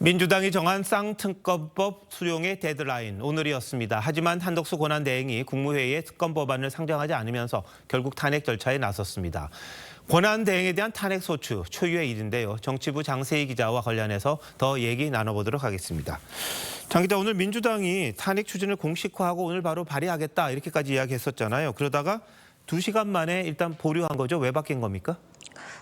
민주당이 정한 쌍특검법 수용의 데드라인 오늘이었습니다. 하지만 한덕수 권한대행이 국무회의에 특검법안을 상정하지 않으면서 결국 탄핵 절차에 나섰습니다. 권한대행에 대한 탄핵 소추 초유의 일인데요. 정치부 장세희 기자와 관련해서 더 얘기 나눠보도록 하겠습니다. 장 기자, 오늘 민주당이 탄핵 추진을 공식화하고 오늘 바로 발의하겠다 이렇게까지 이야기했었잖아요. 그러다가 2시간 만에 일단 보류한 거죠. 왜 바뀐 겁니까?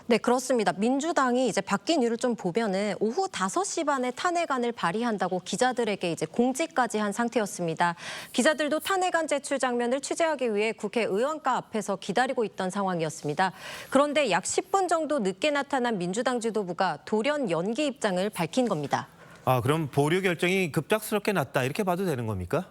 네, 그렇습니다. 민주당이 이제 바뀐 이유를 좀 보면은 오후 5시 반에 탄핵안을 발의한다고 기자들에게 이제 공지까지 한 상태였습니다. 기자들도 탄핵안 제출 장면을 취재하기 위해 국회 의원가 앞에서 기다리고 있던 상황이었습니다. 그런데 약 10분 정도 늦게 나타난 민주당 지도부가 돌연 연기 입장을 밝힌 겁니다. 그럼 보류 결정이 급작스럽게 났다 이렇게 봐도 되는 겁니까?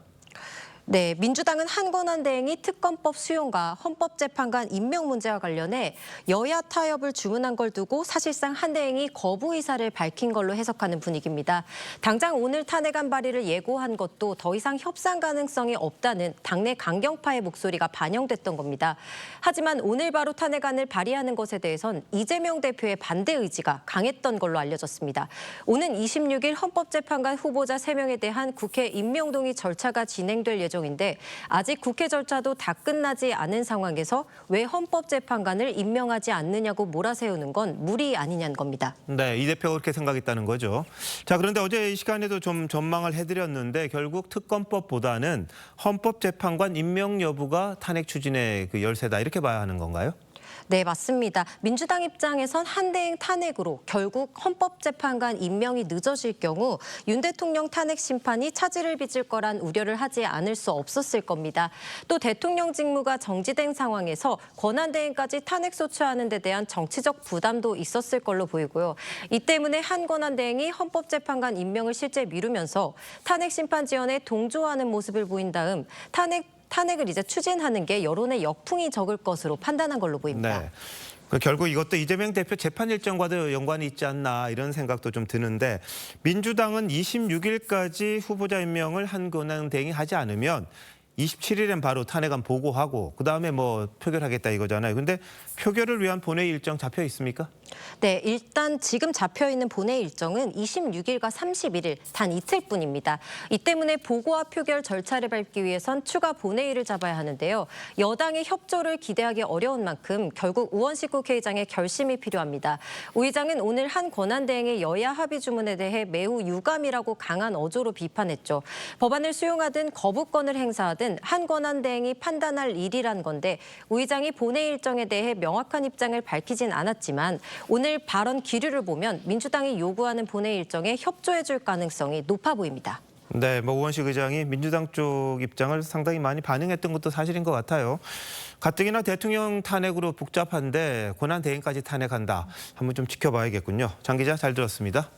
네, 민주당은 한 권한대행이 특검법 수용과 헌법재판관 임명 문제와 관련해 여야 타협을 주문한 걸 두고 사실상 한 대행이 거부 의사를 밝힌 걸로 해석하는 분위기입니다. 당장 오늘 탄핵안 발의를 예고한 것도 더 이상 협상 가능성이 없다는 당내 강경파의 목소리가 반영됐던 겁니다. 하지만 오늘 바로 탄핵안을 발의하는 것에 대해선 이재명 대표의 반대 의지가 강했던 걸로 알려졌습니다. 오는 26일 헌법재판관 후보자 3명에 대한 국회 임명동의 절차가 진행될 예정입니다. 인데 아직 국회 절차도 다 끝나지 않은 상황에서 왜 헌법재판관을 임명하지 않느냐고 몰아세우는 건 무리 아니냐는 겁니다. 네, 이 대표가 그렇게 생각했다는 거죠. 자, 그런데 어제 이 시간에도 좀 전망을 해드렸는데 결국 특검법보다는 헌법재판관 임명 여부가 탄핵 추진의 그 열쇠다 이렇게 봐야 하는 건가요? 네, 맞습니다. 민주당 입장에선 한 대행 탄핵으로 결국 헌법재판관 임명이 늦어질 경우 윤 대통령 탄핵 심판이 차질을 빚을 거란 우려를 하지 않을 수 없었을 겁니다. 또 대통령 직무가 정지된 상황에서 권한대행까지 탄핵 소추하는 데 대한 정치적 부담도 있었을 걸로 보이고요. 이 때문에 한 권한대행이 헌법재판관 임명을 실제 미루면서 탄핵 심판 지연에 동조하는 모습을 보인 다음 탄핵을 이제 추진하는 게 여론의 역풍이 적을 것으로 판단한 걸로 보입니다. 네. 결국 이것도 이재명 대표 재판 일정과도 연관이 있지 않나 이런 생각도 좀 드는데 민주당은 26일까지 후보자 임명을 한 권한대행이 하지 않으면 27일엔 바로 탄핵안 보고하고 그다음에 뭐 표결하겠다 이거잖아요. 근데 표결을 위한 본회의 일정 잡혀 있습니까? 네, 일단 지금 잡혀 있는 본회의 일정은 26일과 31일 단 이틀뿐입니다. 이 때문에 보고와 표결 절차를 밟기 위해선 추가 본회의를 잡아야 하는데요. 여당의 협조를 기대하기 어려운 만큼 결국 우원식 국회의장의 결심이 필요합니다. 우 의장은 오늘 한 권한대행의 여야 합의 주문에 대해 매우 유감이라고 강한 어조로 비판했죠. 법안을 수용하든 거부권을 행사하든 한 권한대행이 판단할 일이란 건데 우 의장이 본회의 일정에 대해 명확한 입장을 밝히진 않았지만 오늘 발언 기류를 보면 민주당이 요구하는 본회의 일정에 협조해줄 가능성이 높아 보입니다. 네, 우원식 의장이 민주당 쪽 입장을 상당히 많이 반영했던 것도 사실인 것 같아요. 가뜩이나 대통령 탄핵으로 복잡한데 권한대행까지 탄핵한다. 한번 좀 지켜봐야겠군요. 장 기자 잘 들었습니다.